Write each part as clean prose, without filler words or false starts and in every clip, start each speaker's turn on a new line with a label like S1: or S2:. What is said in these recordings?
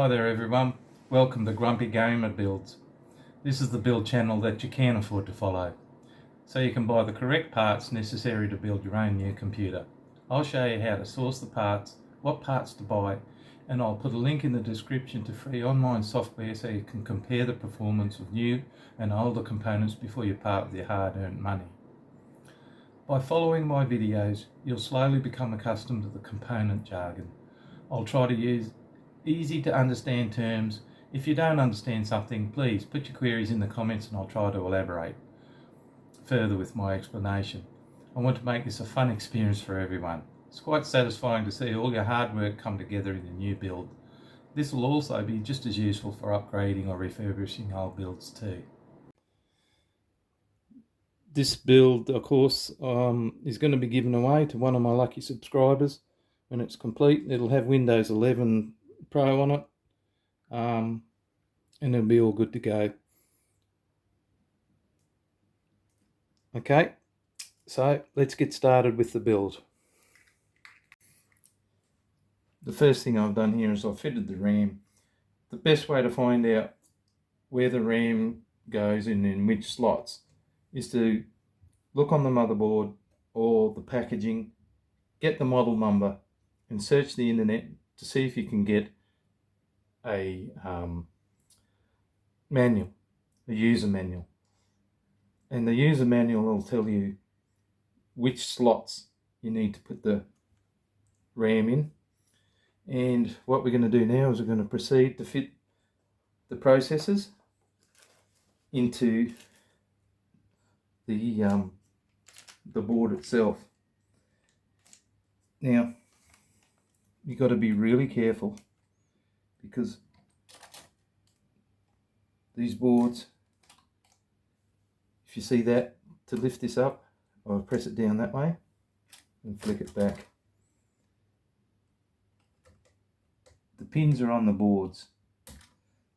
S1: Hi there everyone, welcome to Grumpy Gamer Builds. This is the build channel that you can afford to follow, so you can buy the correct parts necessary to build your own new computer. I'll show you how to source the parts, what parts to buy, and I'll put a link in the description to free online software so you can compare the performance of new and older components before you part with your hard-earned money. By following my videos, you'll slowly become accustomed to the component jargon. I'll try to use easy to understand terms. If you don't understand something, please put your queries in the comments and I'll try to elaborate further with my explanation. I want to make this a fun experience for everyone. It's quite satisfying to see all your hard work come together in a new build. This will also be just as useful for upgrading or refurbishing old builds too. This build, of course, is going to be given away to one of my lucky subscribers. When it's complete, it'll have Windows 11 Pro on it, and it'll be all good to go. Okay, so let's get started with the build. The first thing I've done here is I've fitted the RAM. The best way to find out where the RAM goes and in which slots is to look on the motherboard or the packaging, get the model number and search the internet to see if you can get a manual, a user manual. And the user manual will tell you which slots you need to put the RAM in. And what we're going to do now is we're going to proceed to fit the processors into the board itself. Now, you've got to be really careful because these boards, if you see that, to lift this up, I'll press it down that way and flick it back. The pins are on the boards,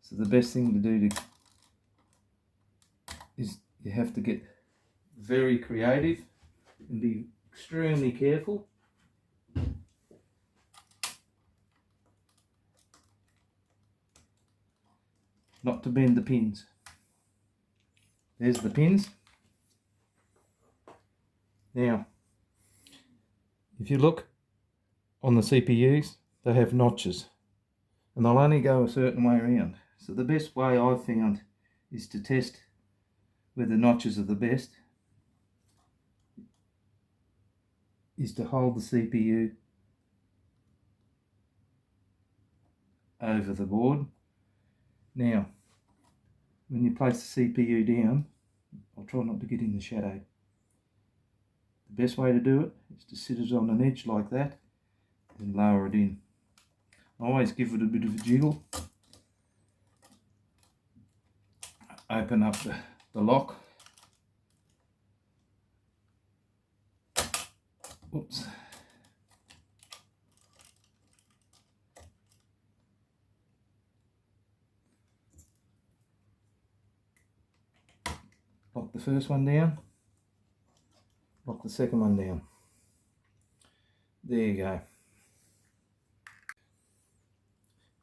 S1: so the best thing to do is you have to get very creative and be extremely careful. Not to bend the pins. There's the pins. Now, if you look on the CPUs, they have notches and they'll only go a certain way around. So the best way I've found is to test where the notches are the best is to hold the CPU over the board. Now, when you place the CPU down, I'll try not to get in the shadow. The best way to do it is to sit it on an edge like that and lower it in. I always give it a bit of a jiggle. Open up the lock. Oops. Lock the first one down. Lock the second one down. There you go.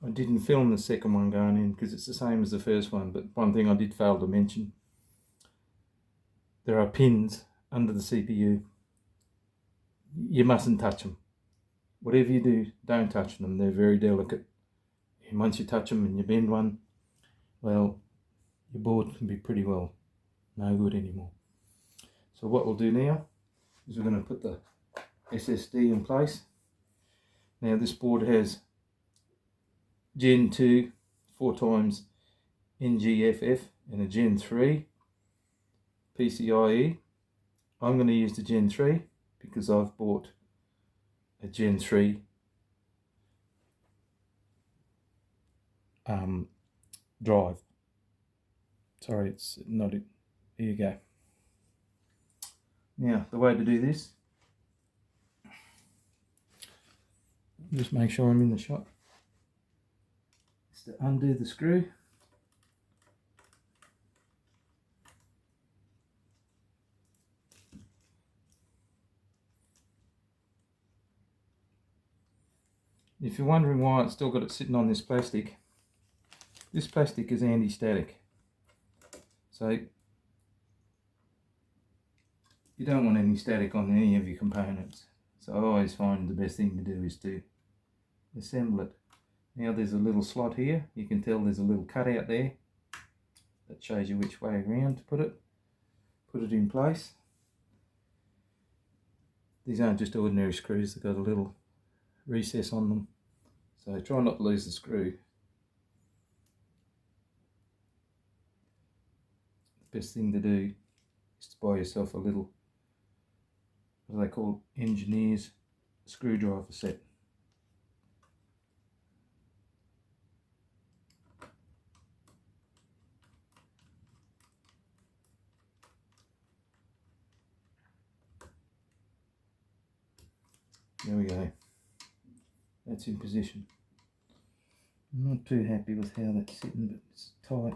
S1: I didn't film the second one going in because it's the same as the first one, but one thing I did fail to mention, there are pins under the CPU. You mustn't touch them. Whatever you do, don't touch them. They're very delicate. And once you touch them and you bend one, well, your board can be pretty well no good anymore. So what we'll do now is we're going to put the SSD in place. Now this board has Gen 2 4x NGFF and a Gen 3 PCIe. I'm going to use the Gen 3 because I've bought a Gen 3 drive. Sorry, it's not it. Here you go. Now, the way to do this, just make sure I'm in the shot, is to undo the screw. If you're wondering why it's still got it sitting on this plastic, This plastic is anti-static, so you don't want any static on any of your components. So I always find the best thing to do is to assemble it. Now there's a little slot here. You can tell there's a little cutout there that shows you which way around to put it in place. These aren't just ordinary screws, they've got a little recess on them, so try not to lose the screw. The best thing to do is to buy yourself a little, what they call, engineer's screwdriver set. There we go. That's in position. I'm not too happy with how that's sitting, but it's tight.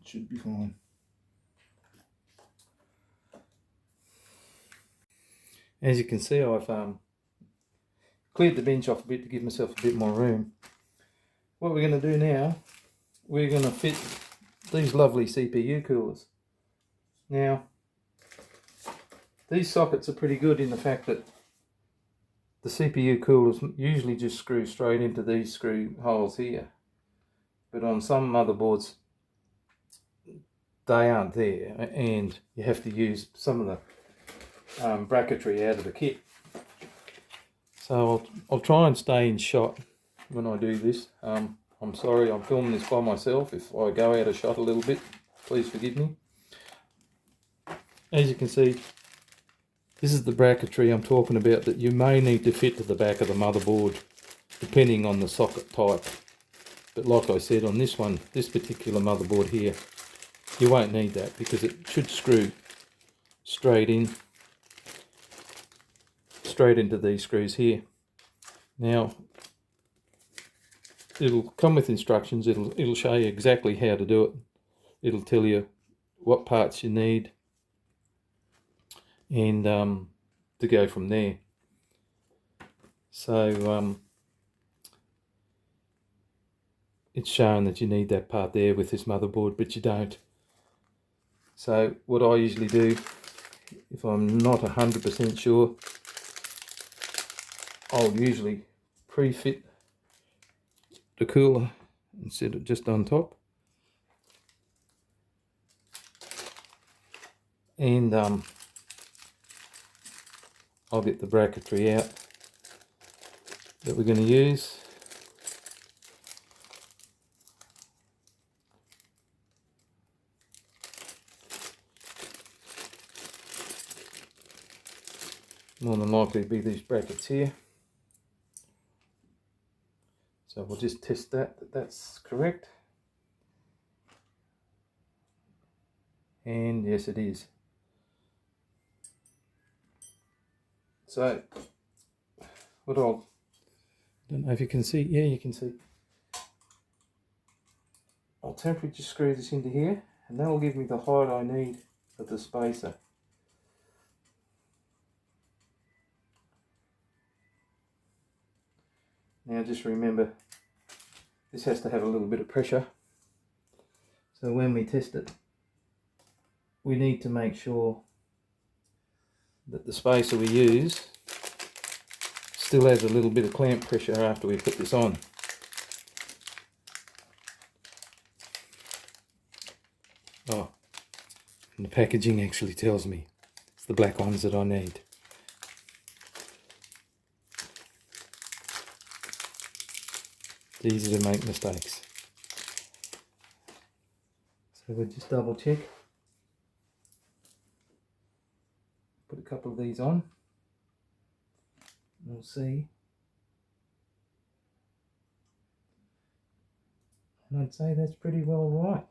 S1: It should be fine. As you can see, I've cleared the bench off a bit to give myself a bit more room. What we're going to do now, we're going to fit these lovely CPU coolers. Now, these sockets are pretty good in the fact that the CPU coolers usually just screw straight into these screw holes here. But on some motherboards, they aren't there, and you have to use some of the bracketry out of the kit. So I'll try and stay in shot when I do this. I'm sorry I'm filming this by myself. If I go out of shot a little bit, please forgive me. As you can see, this is the bracketry I'm talking about that you may need to fit to the back of the motherboard depending on the socket type. But like I said, on this one, this particular motherboard here, you won't need that because it should screw straight into these screws here. Now, it'll come with instructions. It'll show you exactly how to do it. It'll tell you what parts you need and to go from there. So it's showing that you need that part there with this motherboard, but you don't. So what I usually do, if I'm not 100% sure, I'll usually pre-fit the cooler and set it just on top. And I'll get the bracketry out that we're going to use. More than likely be these brackets here. So we'll just test that that's correct. And yes, it is. So what I don't know if you can see, yeah, you can see. I'll temperature screw this into here, and that'll give me the height I need of the spacer. Now just remember, this has to have a little bit of pressure. So when we test it, we need to make sure that the spacer we use still has a little bit of clamp pressure after we put this on. Oh, and the packaging actually tells me it's the black ones that I need. It's easy to make mistakes. So we'll just double check. Put a couple of these on. We'll see. And I'd say that's pretty well right.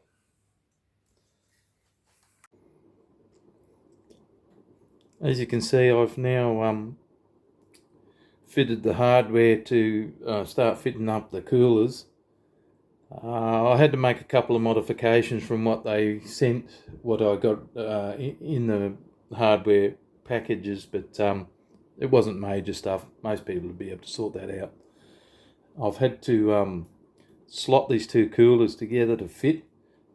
S1: As you can see, I've now fitted the hardware to start fitting up the coolers. I had to make a couple of modifications from what they sent, what I got in the hardware packages, but it wasn't major stuff. Most people would be able to sort that out. I've had to slot these two coolers together to fit,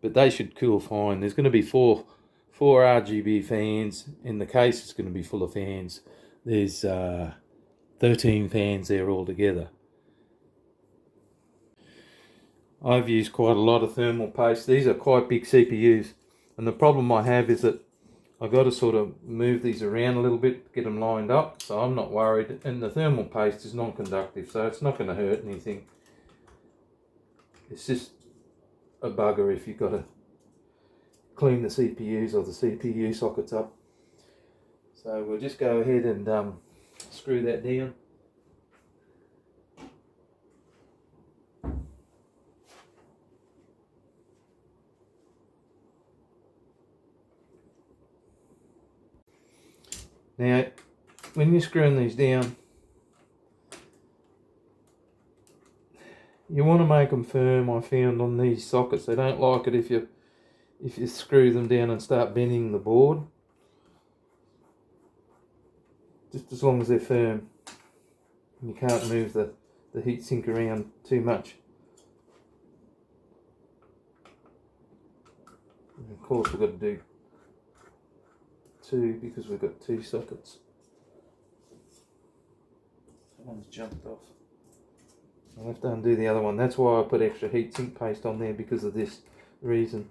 S1: but they should cool fine. There's going to be four RGB fans, and the case is going to be full of fans. There's 13 fans there altogether. I've used quite a lot of thermal paste. These are quite big CPUs, and the problem I have is that I've got to sort of move these around a little bit, get them lined up, so I'm not worried. And the thermal paste is non-conductive, so it's not going to hurt anything. It's just a bugger if you've got to clean the CPUs or the CPU sockets up. So we'll just go ahead and screw that down. Now, when you're screwing these down, you want to make them firm. I found on these sockets, they don't like it if you screw them down and start bending the board. Just as long as they're firm, you can't move the heatsink around too much. And of course, we've got to do two because we've got two sockets. One's jumped off. I'll have to undo the other one. That's why I put extra heatsink paste on there, because of this reason.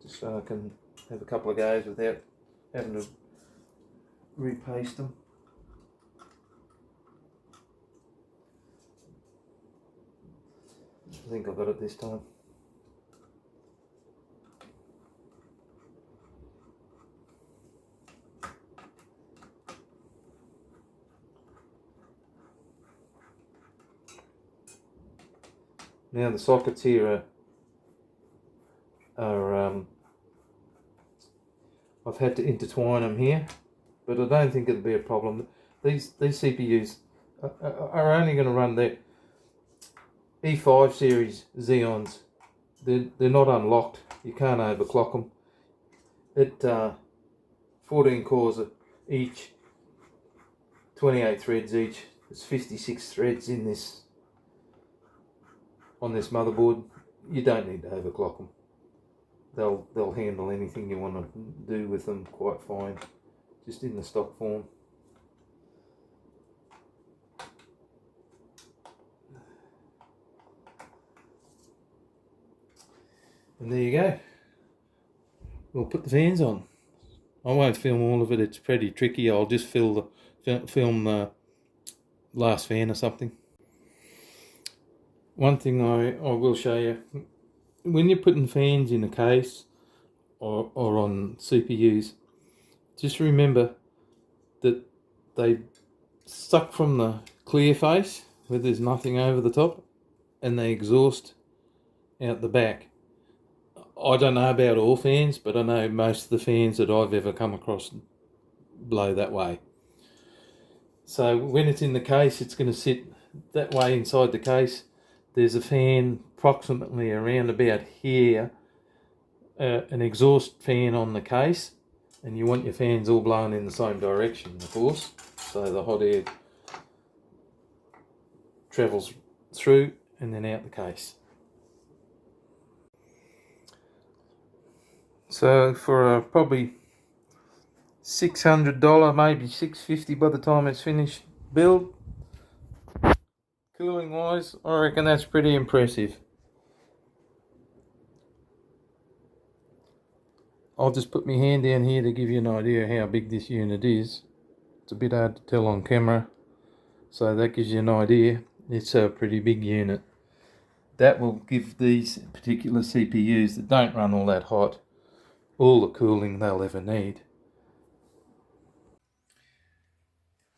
S1: Just so I can have a couple of goes without having to repaste them. I think I got it this time. Now the sockets here are I've had to intertwine them here, but I don't think it'll be a problem. These CPUs are only going to run their E5 series Xeons. They're not unlocked. You can't overclock them. At 14 cores each, 28 threads each. There's 56 threads in this on this motherboard. You don't need to overclock them. They'll handle anything you want to do with them quite fine, just in the stock form. And there you go. We'll put the fans on. I won't film all of it, it's pretty tricky. I'll just film the last fan or something. One thing I will show you, when you're putting fans in a case or on CPUs, just remember that they suck from the clear face where there's nothing over the top, and they exhaust out the back. I don't know about all fans, but I know most of the fans that I've ever come across blow that way. So when it's in the case, it's going to sit that way inside the case. There's a fan approximately around about here, an exhaust fan on the case, and you want your fans all blowing in the same direction, of course, so the hot air travels through and then out the case. So for a probably $600, maybe $650 by the time it's finished build, cooling wise, I reckon that's pretty impressive. I'll just put my hand down here to give you an idea how big this unit is. It's a bit hard to tell on camera, so that gives you an idea. It's a pretty big unit. That will give these particular CPUs that don't run all that hot all the cooling they'll ever need.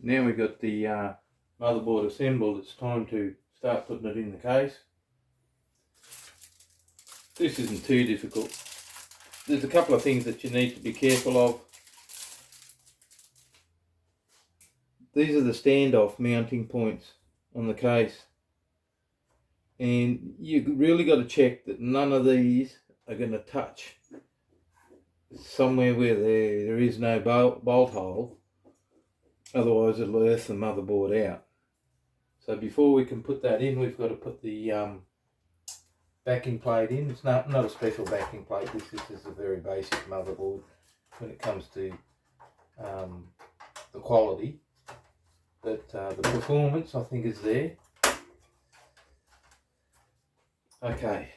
S1: Now we've got the motherboard assembled, it's time to start putting it in the case. This isn't too difficult. There's a couple of things that you need to be careful of. These are the standoff mounting points on the case, and you really got to check that none of these are going to touch somewhere where there is no bolt hole, otherwise it'll earth the motherboard out. So before we can put that in, we've got to put the backing plate in. It's not a special backing plate. This is a very basic motherboard when it comes to the quality, but the performance I think is there. Okay,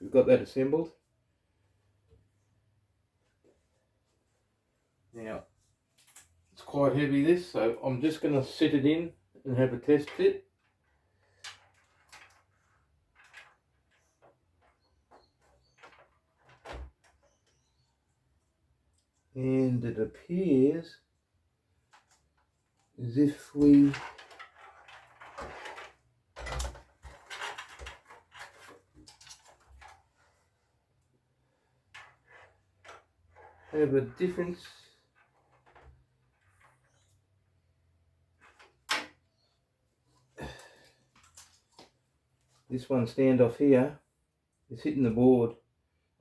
S1: we've got that assembled. Now it's quite heavy, this, so I'm just going to sit it in and have a test fit. And it appears as if we have a difference. This one standoff here is hitting the board.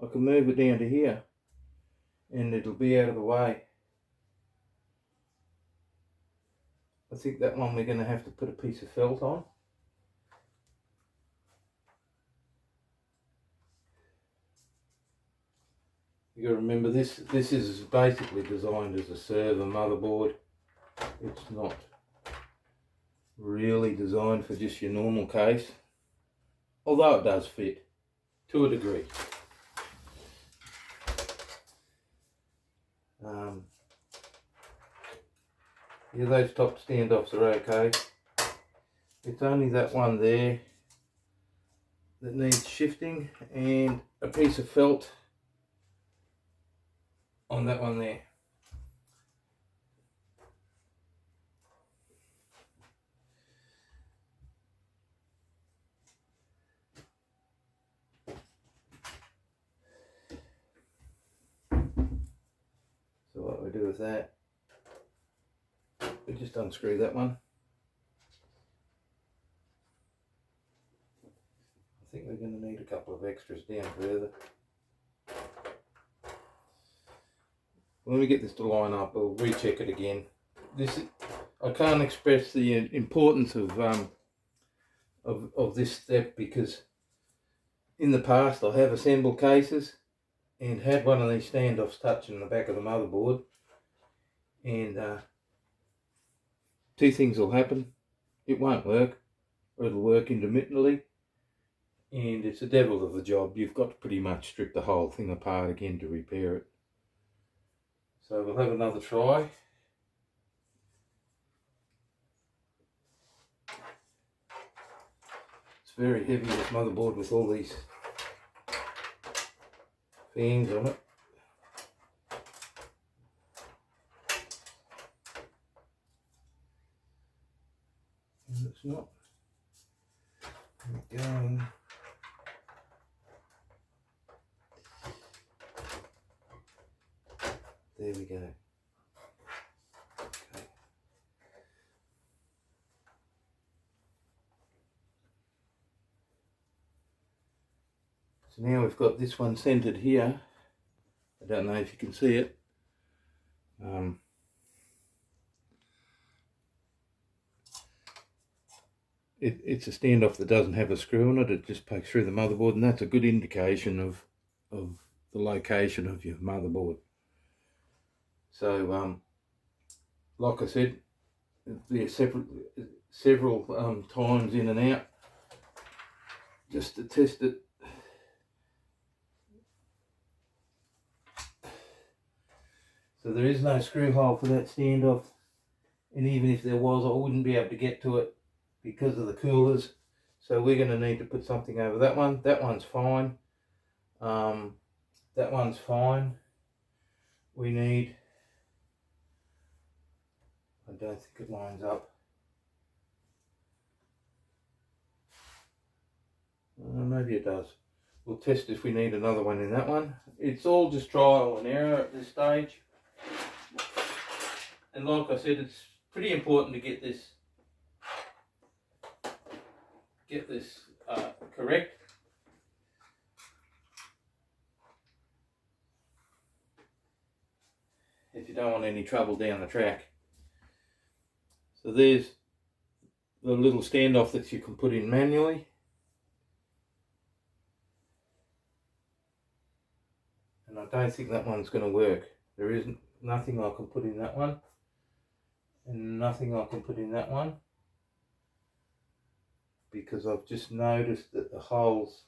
S1: I can move it down to here and it'll be out of the way. I think that one we're going to have to put a piece of felt on. You got to remember this is basically designed as a server motherboard. It's not really designed for just your normal case, although it does fit to a degree. Yeah, those top standoffs are okay. It's only that one there that needs shifting, and a piece of felt on that one there. So what we do with that, we just unscrew that one. I think we're going to need a couple of extras down further. When we get this to line up, we'll recheck it again. I can't express the importance of this step, because in the past I have assembled cases and had one of these standoffs touching the back of the motherboard, and two things will happen. It won't work, or it'll work intermittently, and it's a devil of a job. You've got to pretty much strip the whole thing apart again to repair it. So we'll have another try. It's very heavy, this motherboard, with all these fans on it. And it's not going. There we go. Okay. So now we've got this one centered here. I don't know if you can see it. It's a standoff that doesn't have a screw in it. It just pokes through the motherboard, and that's a good indication of the location of your motherboard. So, like I said, there's several times in and out just to test it. So there is no screw hole for that standoff, and even if there was, I wouldn't be able to get to it because of the coolers. So we're going to need to put something over that one. That one's fine. That one's fine. We need, I don't think it lines up. Maybe it does. We'll test if we need another one in that one. It's all just trial and error at this stage. And like I said, it's pretty important to get this correct. you don't want any trouble down the track. So there's the little standoff that you can put in manually. And I don't think that one's going to work. There isn't nothing I can put in that one. And nothing I can put in that one. Because I've just noticed that the holes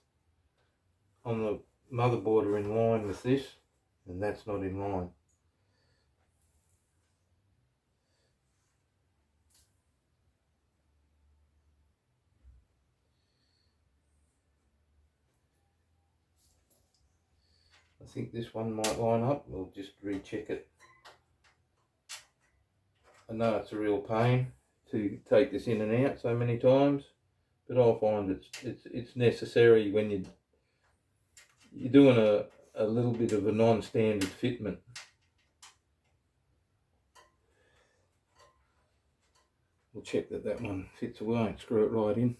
S1: on the motherboard are in line with this. And that's not in line. I think this one might line up. We'll just recheck it. I know it's a real pain to take this in and out so many times, but I find it's necessary when you're doing a little bit of a non-standard fitment. We'll check that that one fits away and screw it right in.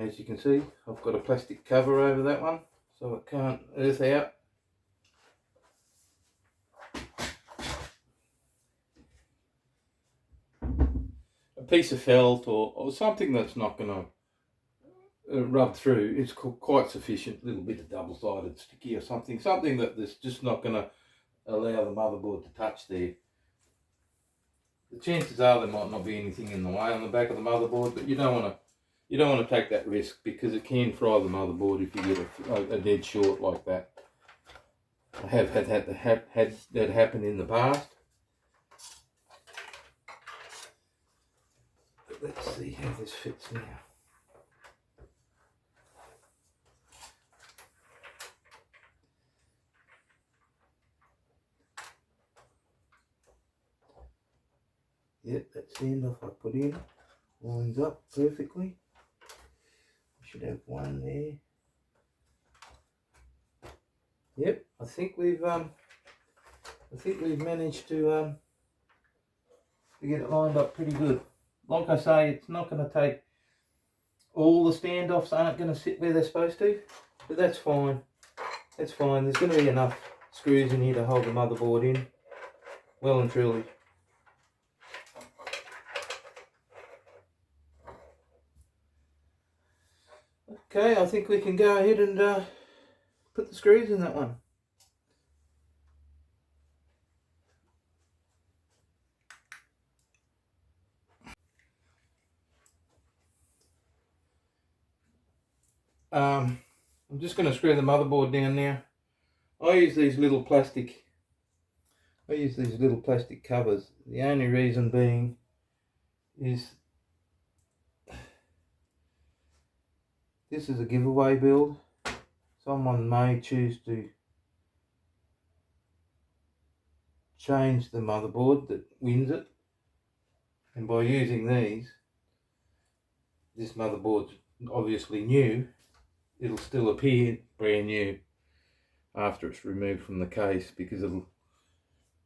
S1: As you can see, I've got a plastic cover over that one so it can't earth out. A piece of felt or something that's not going to rub through is quite sufficient. A little bit of double-sided sticky or something that's just not going to allow the motherboard to touch there. The chances are there might not be anything in the way on the back of the motherboard, but you don't want to take that risk because it can fry the motherboard if you get a dead short like that. I have had that happen in the past. But let's see how this fits now. Yep, that standoff I put in lines up perfectly. Should have one there. Yep, I think we've managed to get it lined up pretty good. Like I say, it's not going to take all the standoffs aren't going to sit where they're supposed to, but that's fine. That's fine. There's going to be enough screws in here to hold the motherboard in, well and truly. Okay, I think we can go ahead and put the screws in that one. I'm just going to screw the motherboard down now. I use these little plastic covers. The only reason being is this is a giveaway build. Someone may choose to change the motherboard that wins it, and by using these, this motherboard's obviously new, it'll still appear brand new after it's removed from the case, because it'll,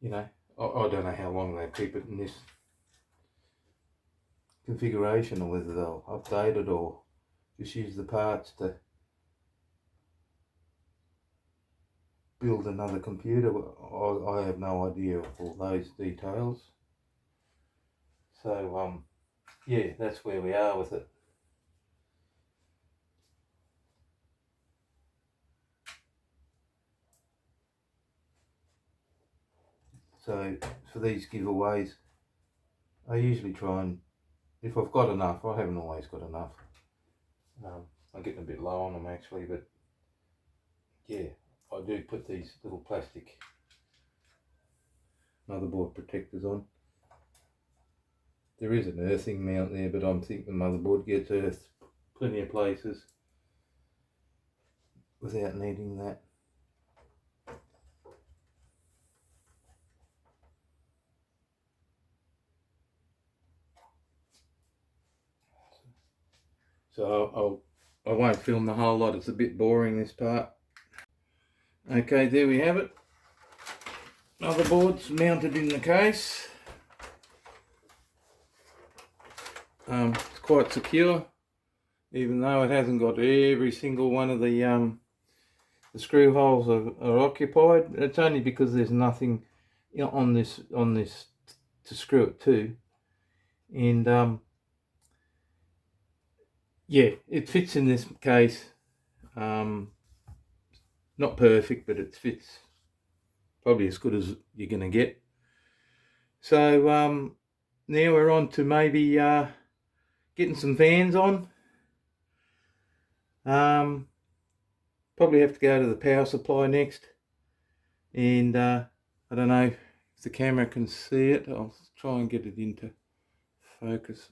S1: you know, I don't know how long they keep it in this configuration, or whether they'll update it or just use the parts to build another computer. I have no idea of all those details. So yeah, that's where we are with it. So for these giveaways, I usually try and, if I've got enough, I haven't always got enough. I'm getting a bit low on them actually, but yeah, I do put these little plastic motherboard protectors on. There is an earthing mount there, but I think the motherboard gets earthed plenty of places without needing that. so I won't film the whole lot. It's a bit boring, this part. Okay, there we have it. Motherboard's mounted in the case. It's quite secure, even though it hasn't got every single one of the screw holes are occupied. It's only because there's nothing on this to screw it to, and yeah, it fits in this case. Not perfect, but it fits probably as good as you're gonna get. So now we're on to maybe getting some fans on. Probably have to go to the power supply next, and I don't know if the camera can see it. I'll try and get it into focus.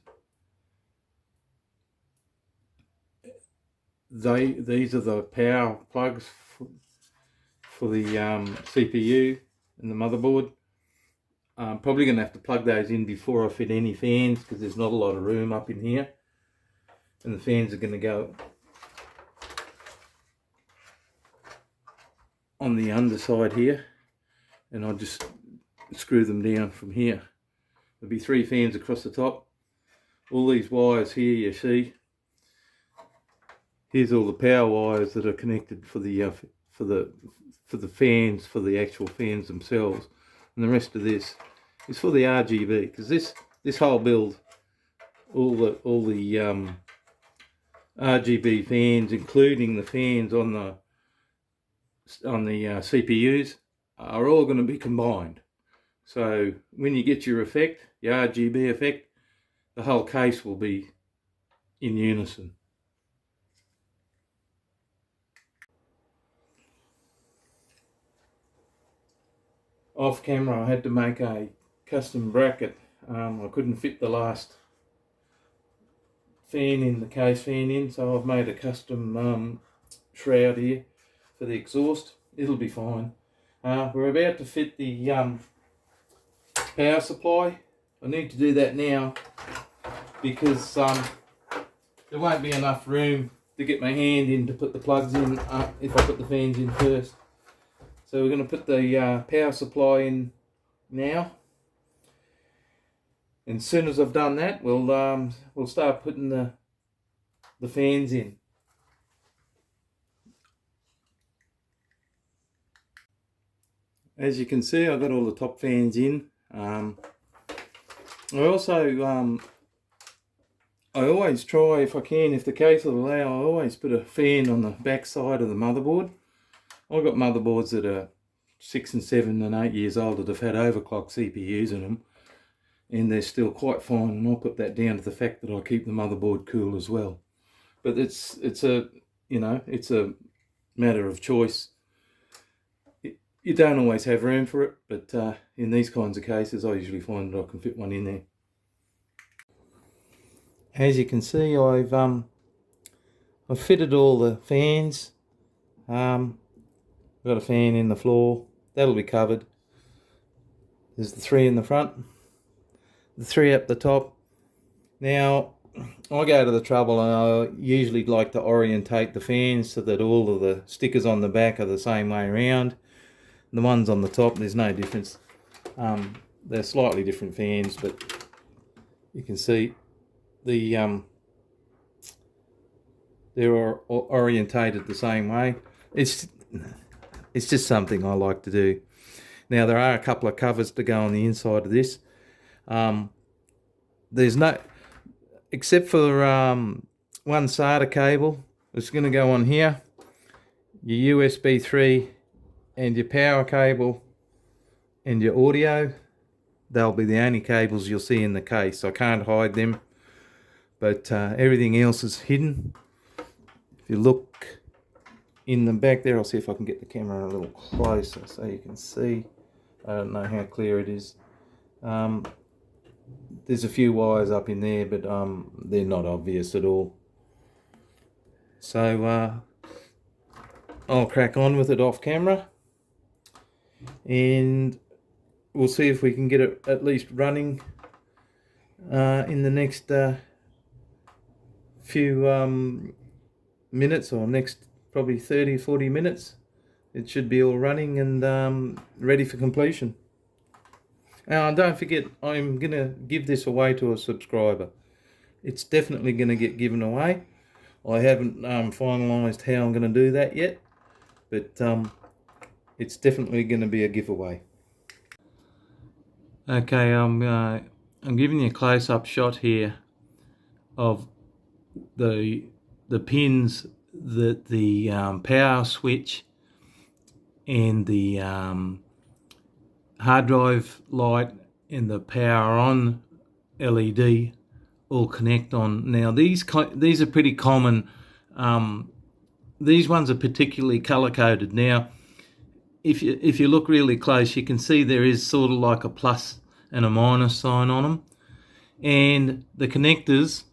S1: These are the power plugs for the CPU and the motherboard. I'm probably going to have to plug those in before I fit any fans, because there's not a lot of room up in here, and the fans are going to go on the underside here, and I'll just screw them down from here. There'll be 3 fans across the top. All these wires here you see, here's all the power wires that are connected for the fans, for the actual fans themselves, and the rest of this is for the RGB, because this whole build, all the RGB fans, including the fans on the CPUs, are all going to be combined. So when you get your effect, your RGB effect, the whole case will be in unison. Off camera, I had to make a custom bracket. I couldn't fit the last fan in, the case fan in, so I've made a custom shroud here for the exhaust. It'll be fine. We're about to fit the power supply. I need to do that now because there won't be enough room to get my hand in to put the plugs in if I put the fans in first. So we're going to put the power supply in now, and as soon as I've done that, we'll start putting the fans in. As you can see, I've got all the top fans in. I also I always try, if I can, if the case will allow, I always put a fan on the back side of the motherboard. I've got motherboards that are 6 and 7 and 8 years old that have had overclocked CPUs in them, and they're still quite fine, and I'll put that down to the fact that I keep the motherboard cool as well. But it's a, you know, it's a matter of choice. You don't always have room for it, but in these kinds of cases I usually find that I can fit one in there. As you can see, I've fitted all the fans. Got a fan in the floor, that'll be covered. There's the 3 in the front, the 3 up the top. Now I go to the trouble, and I usually like to orientate the fans so that all of the stickers on the back are the same way around. The ones on the top, there's no difference. They're slightly different fans, but you can see they're orientated the same way. It's just something I like to do. Now there are a couple of covers to go on the inside of this. There's no, except for one SATA cable. It's going to go on here, your USB 3 and your power cable and your audio. They'll be the only cables you'll see in the case. I can't hide them, but everything else is hidden. If you look in the back there, I'll see if I can get the camera a little closer so you can see. I don't know how clear it is. There's a few wires up in there, but they're not obvious at all. So I'll crack on with it off camera, and we'll see if we can get it at least running in the next few minutes, or next probably 30 or 40 minutes, it should be all running and ready for completion. And don't forget, I'm going to give this away to a subscriber. It's definitely going to get given away. I haven't finalised how I'm going to do that yet, but it's definitely going to be a giveaway. Okay, I'm giving you a close-up shot here of the pins that the power switch and the hard drive light and the power on LED all connect on. Now these are pretty common. These ones are particularly color coded. Now if you look really close, you can see there is sort of like a plus and a minus sign on them, and the connectors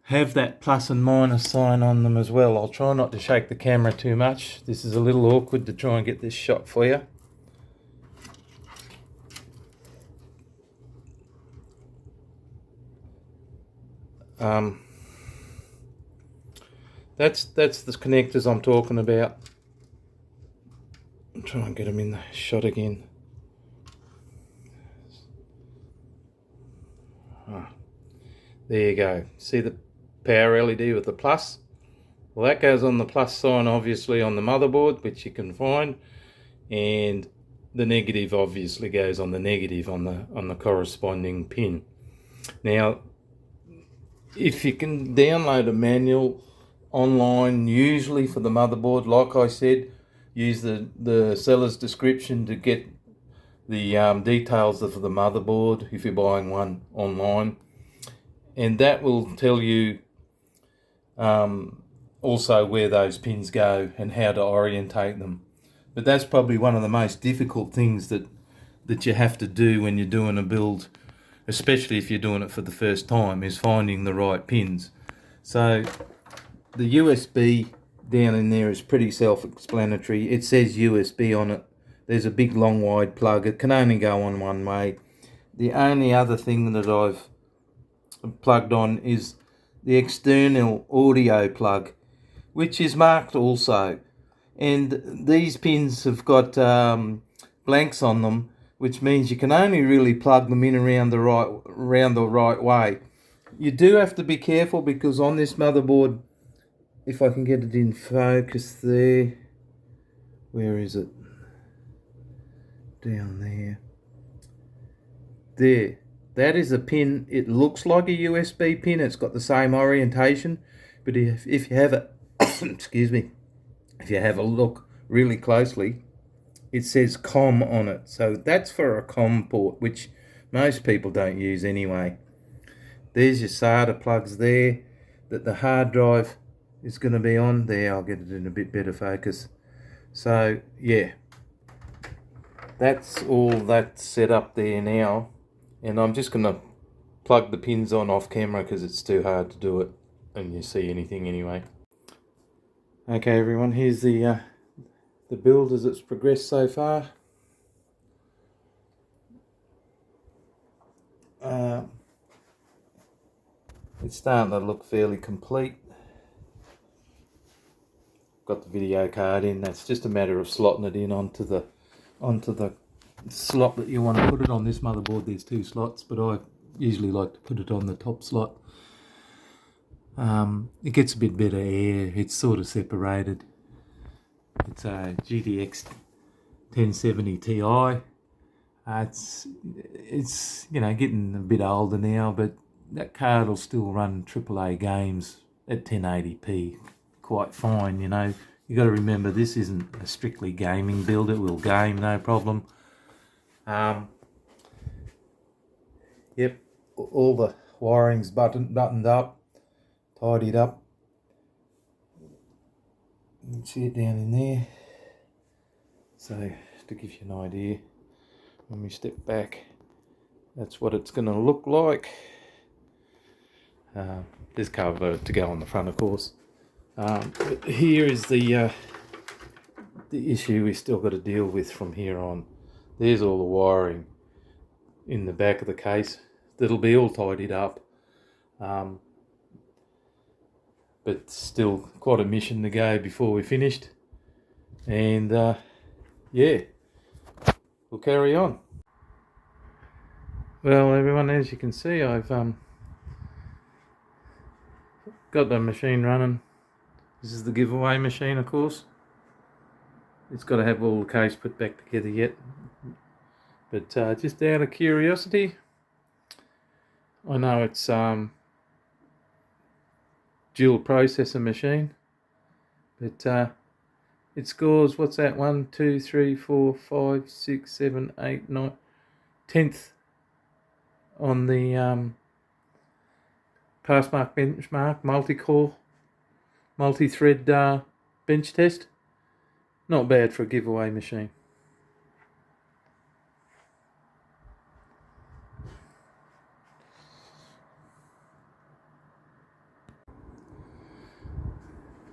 S1: have that plus and minus sign on them as well. I'll try not to shake the camera too much. This is a little awkward to try and get this shot for you. That's the connectors I'm talking about. I'll try and get them in the shot again. There you go. See the power LED with the plus? Well, that goes on the plus sign, obviously, on the motherboard, which you can find, and the negative obviously goes on the negative on the corresponding pin. Now, if you can download a manual online, usually for the motherboard, like I said, use the seller's description to get the details of the motherboard if you're buying one online, and that will tell you also where those pins go and how to orientate them. But that's probably one of the most difficult things that you have to do when you're doing a build, especially if you're doing it for the first time, is finding the right pins. So the USB down in there is pretty self-explanatory. It says USB on it. There's a big long wide plug. It can only go on one way. The only other thing that I've plugged on is the external audio plug, which is marked also. And these pins have got blanks on them, which means you can only really plug them in around the right way. You do have to be careful, because on this motherboard, if I can get it in focus there, where is it? Down there. There. That is a pin. It looks like a USB pin. It's got the same orientation, but if you have a excuse me, if you have a look really closely, it says COM on it. So that's for a COM port, which most people don't use anyway. There's your SATA plugs there that the hard drive is going to be on. There, I'll get it in a bit better focus. So yeah, that's all that's set up there now, and I'm just going to plug the pins on off camera because it's too hard to do it and you see anything anyway. Okay everyone, here's the build as it's progressed so far. It's starting to look fairly complete. Got the video card in. That's just a matter of slotting it in onto the slot that you want to put it on. This motherboard, there's two slots, but I usually like to put it on the top slot. It gets a bit better air. It's sort of separated. It's a GTX 1070 Ti. It's you know, getting a bit older now, but that card will still run AAA games at 1080p quite fine. You know, you got to remember, this isn't a strictly gaming build. It will game no problem. Yep, all the wiring's buttoned up, tidied up. You can see it down in there. So to give you an idea, when we step back, that's what it's going to look like. There's cover to go on the front, of course. But here is the issue we still got to deal with from here on. There's all the wiring in the back of the case. That'll be all tidied up. but still quite a mission to go before we finished. And yeah, we'll carry on. Well, everyone, as you can see, I've got the machine running. This is the giveaway machine, of course. It's got to have all the case put back together yet. But just out of curiosity, I know it's dual processor machine, but it scores, what's that, 1, 2, 3, 4, 5, 6, 7, 8, 9, 10th on the Passmark benchmark multi-core, multi-thread bench test. Not bad for a giveaway machine.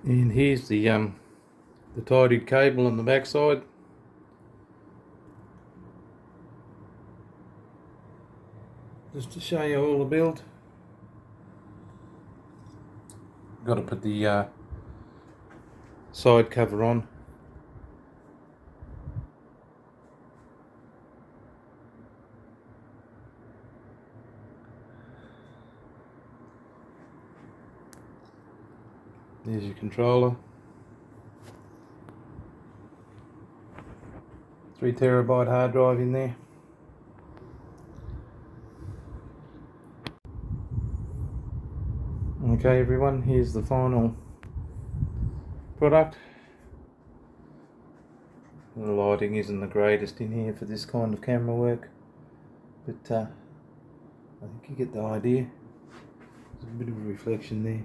S1: And here's the tidied cable on the back side. Just to show you all the build. Got to put the side cover on. There's your controller. 3 terabyte hard drive in there. Okay everyone, here's the final product. The lighting isn't the greatest in here for this kind of camera work, but I think you get the idea. There's a bit of a reflection there.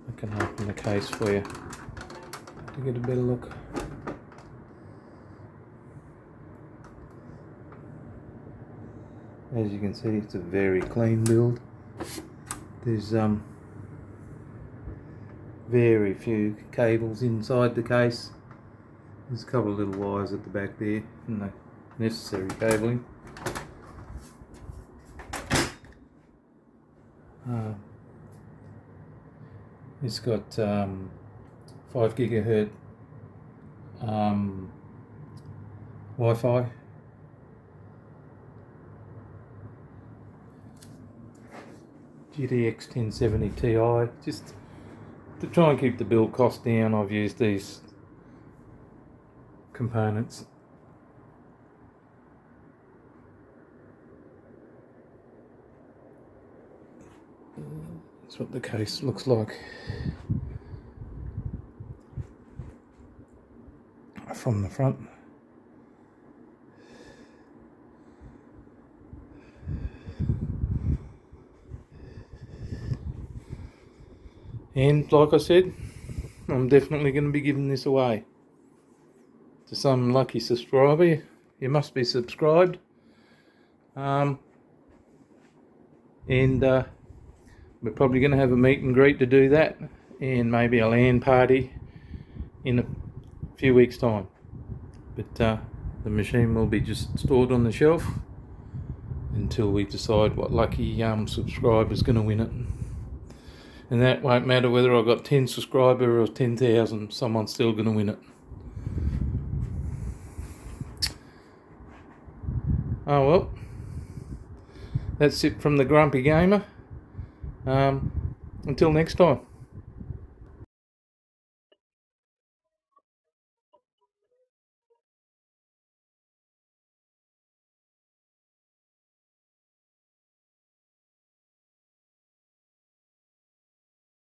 S1: I can open the case for you to get a better look. As you can see, it's a very clean build. There's very few cables inside the case. There's a couple of little wires at the back there and the necessary cabling. It's got 5 gigahertz Wi-Fi. GTX 1070 Ti. Just to try and keep the build cost down, I've used these components. That's what the case looks like from the front. And like I said, I'm definitely going to be giving this away to some lucky subscriber. You must be subscribed. And we're probably going to have a meet and greet to do that, and maybe a LAN party in a few weeks time. But the machine will be just stored on the shelf until we decide what lucky subscriber is going to win it. And that won't matter whether I've got 10 subscribers or 10,000, someone's still going to win it. Oh well, that's it from the Grumpy Gamer. Until next time.